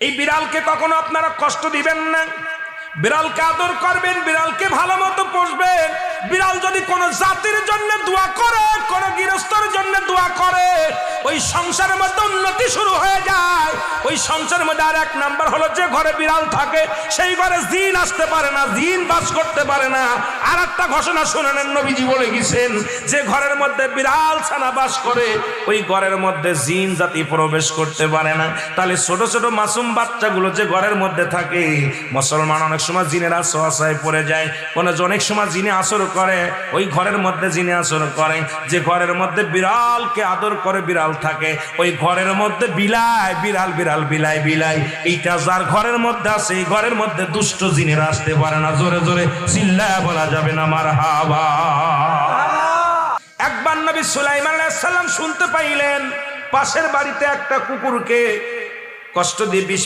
এই বিড়ালকে কখনো আপনারা কষ্ট দিবেন না, বিড়ালকে আদর করবেন, বিড়ালকে ভালো মতো পুষবেন। বিড়াল যদি কোনো জাতির জন্য দোয়া করে, কোনো গৃহস্থর জন্য দোয়া করে, ওই সংসারের মধ্যে উন্নতি শুরু হয়ে যায়। ওই সংসারের মধ্যে আর এক নাম্বার হলো, যে ঘরে বিড়াল থাকে সেই ঘরে জিন আসতে পারে না, জিন বাস করতে পারে না। আর একটা ঘোষণা শুনেন, নবীজি বলে গেছেন, যে ঘরের মধ্যে বিড়াল ছানা বাস করে ওই ঘরের মধ্যে জিন জাতি প্রবেশ করতে পারে না। তাহলে ছোট ছোট মাসুম বাচ্চাগুলো যে ঘরের মধ্যে থাকে, মুসলমান অনেক সময় জিনের আশ্রয় পড়ে যায়, অনেক সময় জিনে আসর করে, ওই ঘরের মধ্যে জিনে আসর করে। যে ঘরের মধ্যে বিড়ালকে আদর করে বিড়াল থাকে, ওই ঘরের মধ্যে বিলাই বিড়াল বিড়াল বিলাই বিলাই, এইটা যার ঘরের মধ্যে আছে এই ঘরের মধ্যে দুষ্ট জিনেরা আসতে পারে না। জোরে জোরে চিল্লায়া বলা যাবে না মারহাবা। একবার নবী সুলাইমান আলাইহিস সালাম শুনতে পাইলেন পাশের বাড়িতে একটা কুকুরকে কষ্ট দিয়ে বিষ